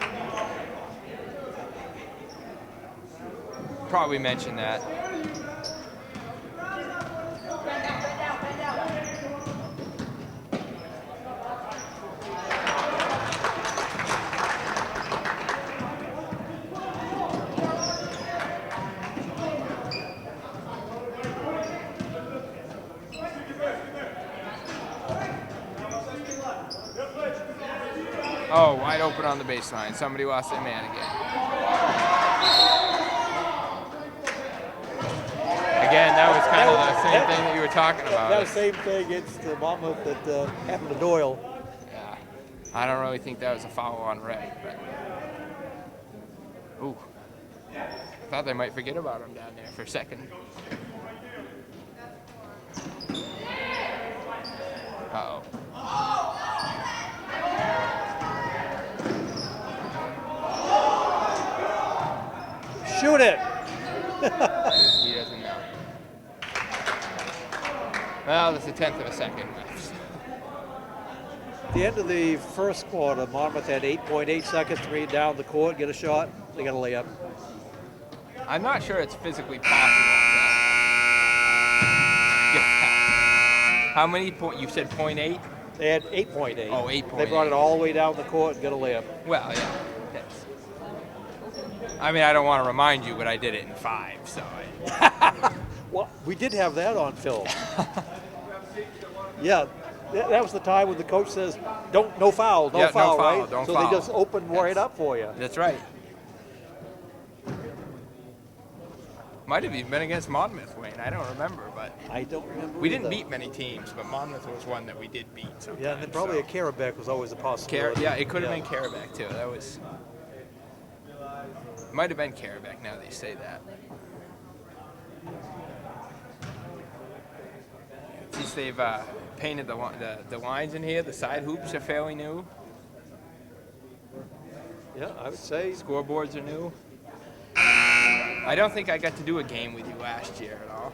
probably mention that. Oh, wide open on the baseline. Somebody lost their man again. Again, that was kind of the same thing that you were talking about. That was the same thing against Monmouth that happened to Doyle. Yeah. I don't really think that was a foul on Red, but. Ooh. I thought they might forget about him down there for a second. Uh-oh. Shoot it! He doesn't know. Well, there's a tenth of a second left. At the end of the first quarter, Monmouth had 8.8 seconds to read down the court, get a shot. They got a layup. I'm not sure it's physically possible to get that. How many points? You said 0.8? They had 8.8. Oh, 8.8. They brought it all the way down the court and got a layup. Well, yeah. That's, I mean, I don't want to remind you, but I did it in 5, so. Well, we did have that on film. Yeah, that was the time when the coach says, no foul, no foul, right? Don't so foul. They just open right up for you. That's right. Might have even been against Monmouth, Wayne. I don't remember, but I don't remember. we didn't either. beat many teams, but Monmouth was one that we did beat. Sometimes, Yeah, and then probably so. a Carabec was always a possibility. Yeah, it could have been Carabec too. That was. Might have been Carabec. Now that you say that. Since they've painted the lines in here, the side hoops are fairly new. Yeah, I would say. Scoreboards are new. I don't think I got to do a game with you last year at all.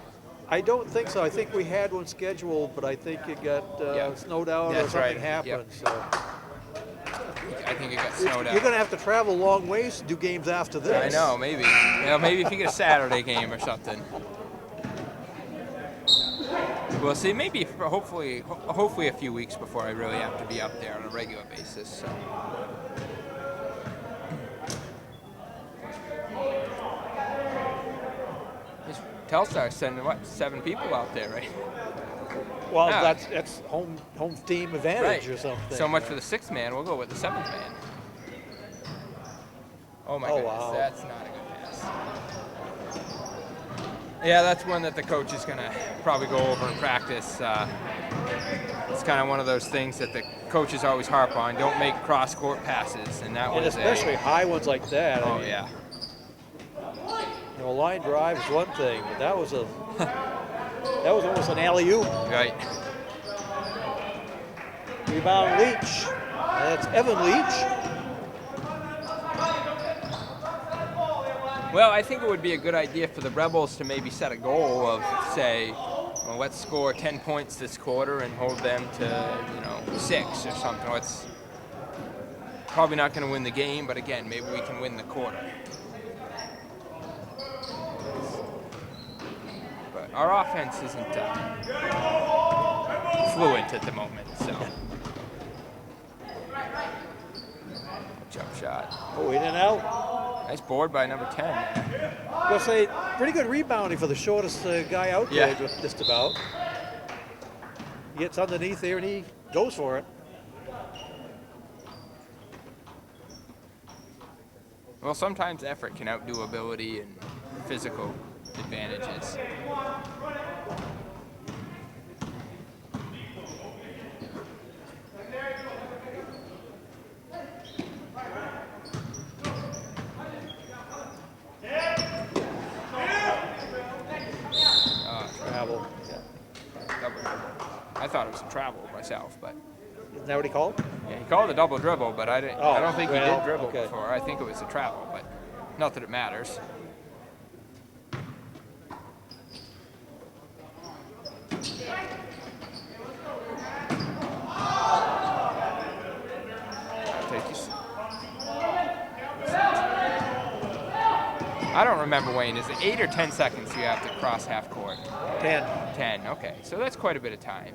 I don't think so. I think we had one scheduled, but I think it got snowed out or That's something right. happened. Yep. So I think it got snowed out. you're going to have to travel a long ways to do games after this. I know, maybe. You know, maybe if you get a Saturday game or something. We'll see. Maybe, hopefully a few weeks before I really have to be up there on a regular basis. So. Telstar sending 7 people out there, right? Well, Ah. that's home team advantage Right. or something. So much for the 6th man. We'll go with the 7th man. Oh my goodness, wow. that's not a good pass. Yeah, that's one that the coach is gonna probably go over in practice. It's kind of one of those things that the coaches always harp on. Don't make cross-court passes, and that and was especially high ones like that. Oh I mean, yeah. You know, a line drive is one thing, but that was almost an alley-oop. Right. Rebound Leach. That's Evan Leach. Well, I think it would be a good idea for the Rebels to maybe set a goal of, say, well, let's score 10 points this quarter and hold them to, 6 or something. Let's probably not going to win the game, but again, maybe we can win the quarter. But our offense isn't fluent at the moment, so. Jump shot. Oh, in and out. Nice board by number 10. I'll say, pretty good rebounding for the shortest guy out there, Yeah. just about. He gets underneath there and he goes for it. Well, sometimes effort can outdo ability and physical advantages. Travel. I thought it was a travel myself, but Isn't that what he called? yeah, he called it a double dribble, but I didn't. Oh, I don't think he well, did dribble okay. before. I think it was a travel, but not that it matters. Take you. I don't remember, Wayne. Is it 8 or 10 seconds you have to cross half court? 10. 10, okay. So that's quite a bit of time.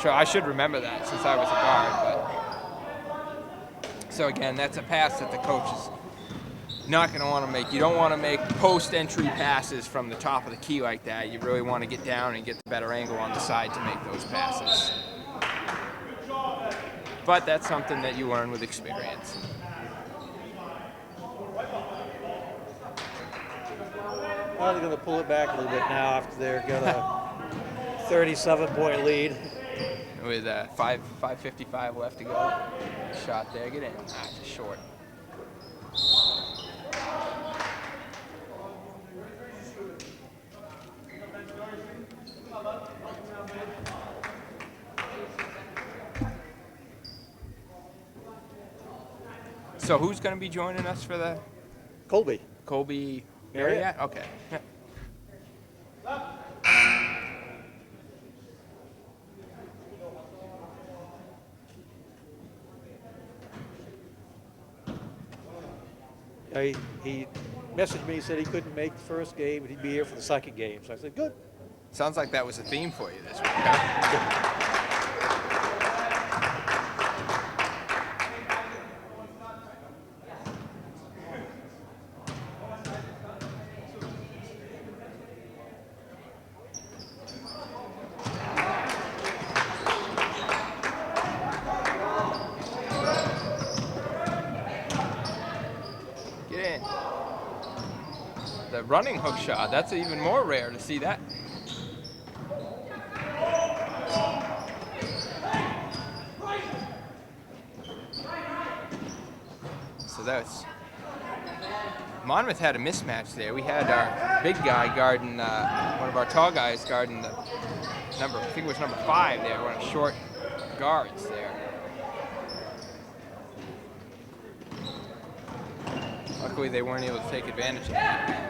Sure, I should remember that since I was a guard. But so again, that's a pass that the coach is not going to want to make. You don't want to make post-entry passes from the top of the key like that. You really want to get down and get the better angle on the side to make those passes. But that's something that you learn with experience. Well, they're going to pull it back a little bit now after they've got a 37-point lead. With 5:55 left to go. Shot there, get in. Just short. So who's going to be joining us for the Colby. Colby Marriott? Okay. Yeah. He messaged me, said he couldn't make the first game, but he'd be here for the second game. So I said, good. Sounds like that was a theme for you this week. Huh? The running hook shot, that's even more rare to see that. So that's, Monmouth had a mismatch there. We had our big guy guarding, one of our tall guys guarding the number, I think it was number 5 there, one of the short guards there. Luckily they weren't able to take advantage of that.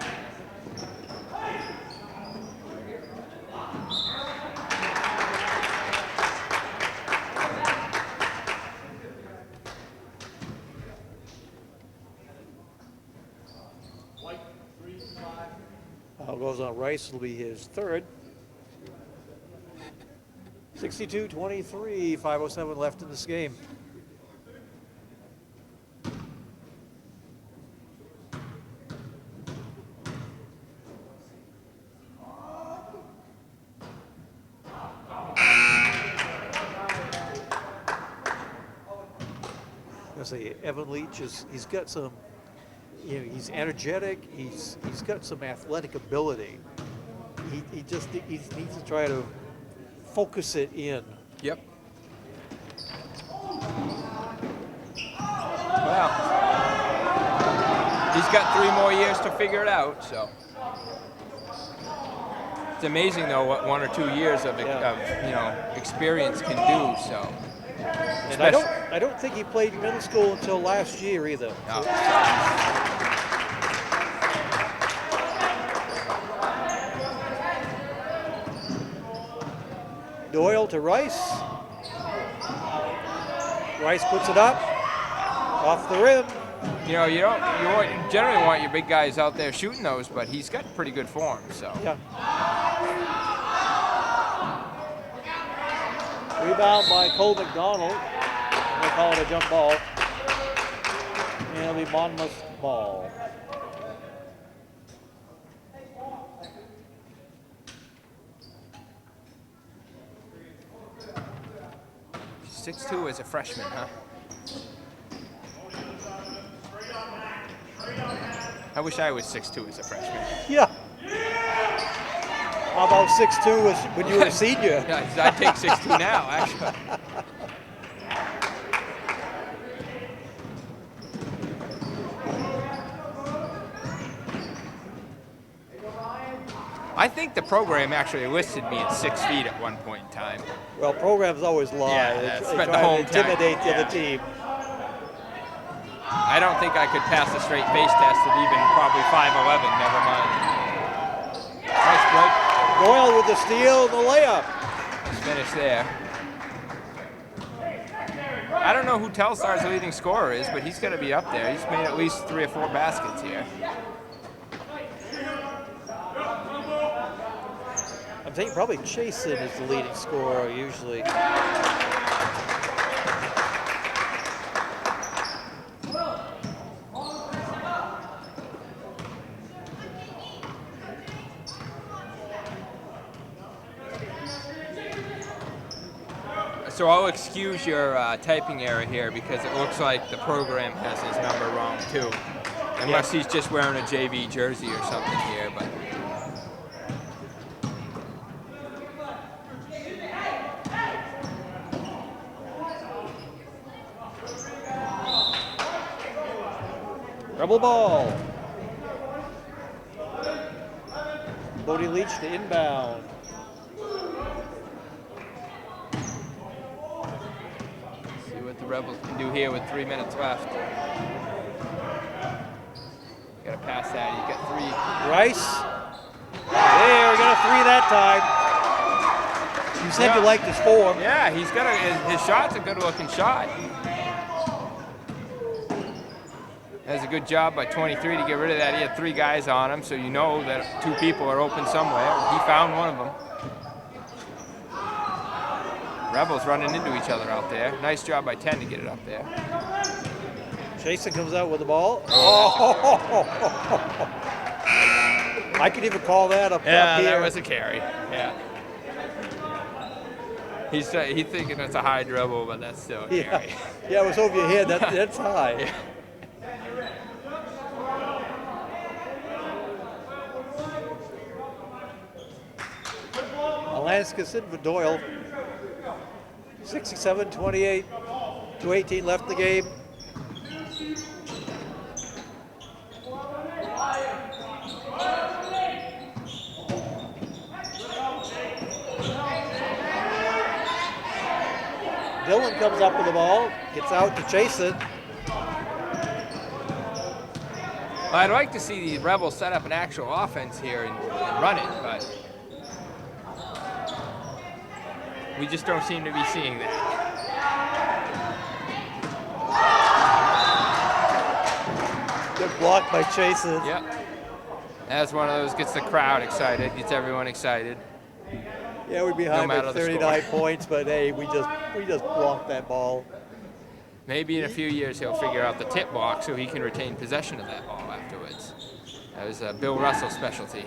Goes on Rice, it'll be his third. 62-23, 5:07 left in this game. I say Evan Leach he's got some, he's energetic. He's got some athletic ability. He needs to try to focus it in. Yep. Well, he's got 3 more years to figure it out. So it's amazing though what 1 or 2 years of experience can do. So. And I don't think he played middle school until last year either. No. Doyle to Rice. Rice puts it up off the rim. You generally want your big guys out there shooting those, but he's got pretty good form. So. Yeah. Rebound by Cole McDonald. They call it a jump ball. And it'll be Monmouth ball. 6'2" as a freshman, huh? I wish I was 6'2" as a freshman. Yeah. How about 6'2" when you were a senior? I'd take 6'2" now, actually. I think the program actually listed me at 6 feet at one point in time. Well, programs always lie. Yeah, they spent try the whole to intimidate time. the other team. I don't think I could pass the straight face test at even probably 5'11", never mind. Nice break. Doyle with the steal, the layup. Let's finish there. I don't know who Telstar's leading scorer is, but he's got to be up there. He's made at least 3 or 4 baskets here. I'm thinking probably Chasen is the leading scorer usually. So I'll excuse your typing error here because it looks like the program has his number wrong too. Unless he's just wearing a JV jersey or something here, but. Rebel ball. Bodie Leach to inbound. See what the Rebels can do here with 3 minutes left. Gotta pass that. You got 3. Rice. There, we got a 3 that time. You said you liked his form. Yeah, he's got his shot's a good looking shot. That's a good job by 23 to get rid of that. He had 3 guys on him, so you know that 2 people are open somewhere. He found one of them. Rebels running into each other out there. Nice job by 10 to get it up there. Chasen comes out with the ball. Oh. I could even call that up here. That was a carry. Yeah. He's thinking it's a high dribble, but that's still a carry. Yeah, it was over your head. That's high. Yeah. Alaska sitting for Doyle. 67-28, 2:18 left in the game. Dillon comes up with the ball, gets out to chase it. Well, I'd like to see the Rebels set up an actual offense here and run it, but we just don't seem to be seeing that. Good block by Chasen. Yep. That's one of those, gets the crowd excited, gets everyone excited. Yeah, we're behind by matter the 39 score. points, but hey, we just blocked that ball. Maybe in a few years he'll figure out the tip block so he can retain possession of that ball afterwards. That was Bill Russell's specialty.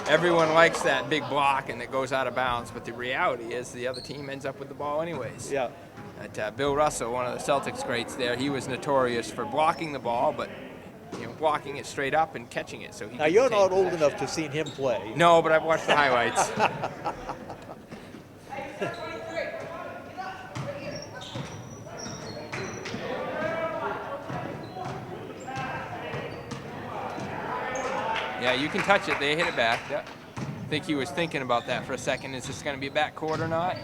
Everyone likes that big block and it goes out of bounds, but the reality is the other team ends up with the ball anyways. Yeah. Bill Russell, one of the Celtics greats there, he was notorious for blocking the ball, but blocking it straight up and catching it. So he now you're not old enough to have seen him play. No, but I've watched the highlights. Yeah, you can touch it. They hit it back. Yep. I think he was thinking about that for a second. Is this going to be a backcourt or not?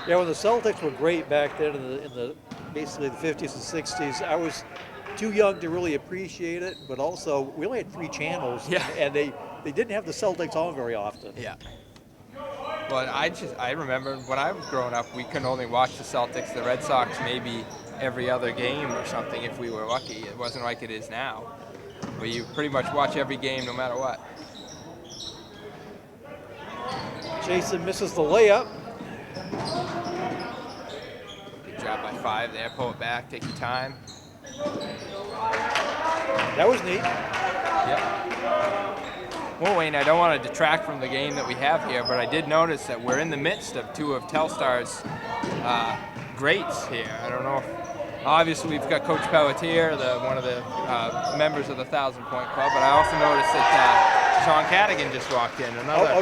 Yeah, when the Celtics were great back then in the basically the 50s and 60s, I was too young to really appreciate it, but also we only had 3 channels, and they didn't have the Celtics on very often. Yeah. But I remember when I was growing up, we could only watch the Celtics, the Red Sox maybe every other game or something if we were lucky. It wasn't like it is now, where you pretty much watch every game no matter what. Chasen misses the layup. Good job by 5 there. Pull it back, take your time. That was neat. Yep. Well, Wayne, I don't want to detract from the game that we have here, but I did notice that we're in the midst of 2 of Telstar's greats here. I don't know if, obviously we've got Coach Pelletier, one of the members of the 1,000-Point Club, but I also noticed that Sean Cadigan just walked in.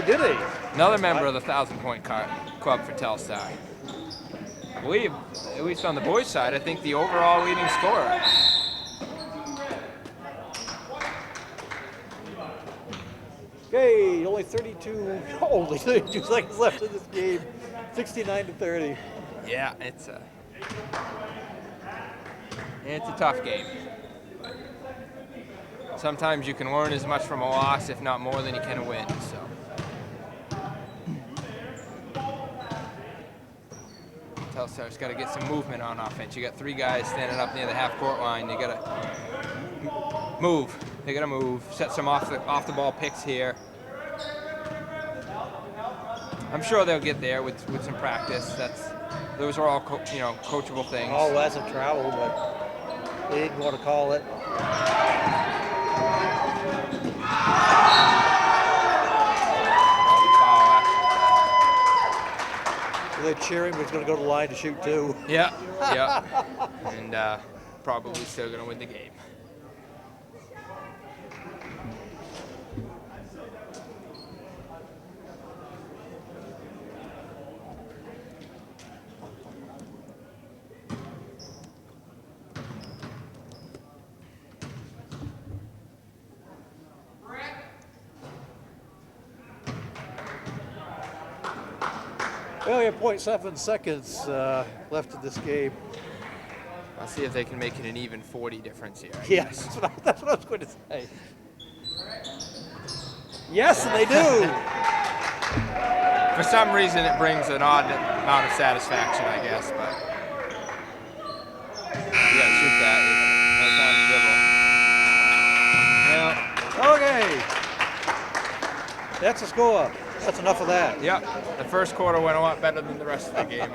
Did he? Another member of the 1,000-Point Club for Telstar. I believe, at least on the boys' side, I think the overall leading scorer. Okay, only 32 seconds left in this game. 69-30. Yeah, it's a tough game. But sometimes you can learn as much from a loss, if not more, than you can a win. So. Telstar's got to get some movement on offense. You got 3 guys standing up near the half-court line. You got to move. They got to move. Set some off the ball picks here. I'm sure they'll get there with some practice. Those are all coachable things. All hasn't traveled, but they didn't want to call it. They're cheering, but he's going to go to the line to shoot too. Yeah. And probably still going to win the game. Well, we have 0.7 seconds left in this game. I'll see if they can make it an even 40 difference here. Yes, that's what I was going to say. Yes, and they do. For some reason, it brings an odd amount of satisfaction, I guess. But you got to shoot that. No time to dribble. Okay. That's a score. That's enough of that. Yep. The first quarter went a lot better than the rest of the game.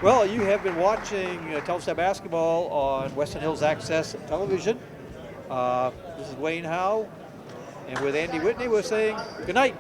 Well, you have been watching Telstar basketball on Western Hills Access Television. This is Wayne Howe, and with Andy Whitney, we're saying good night.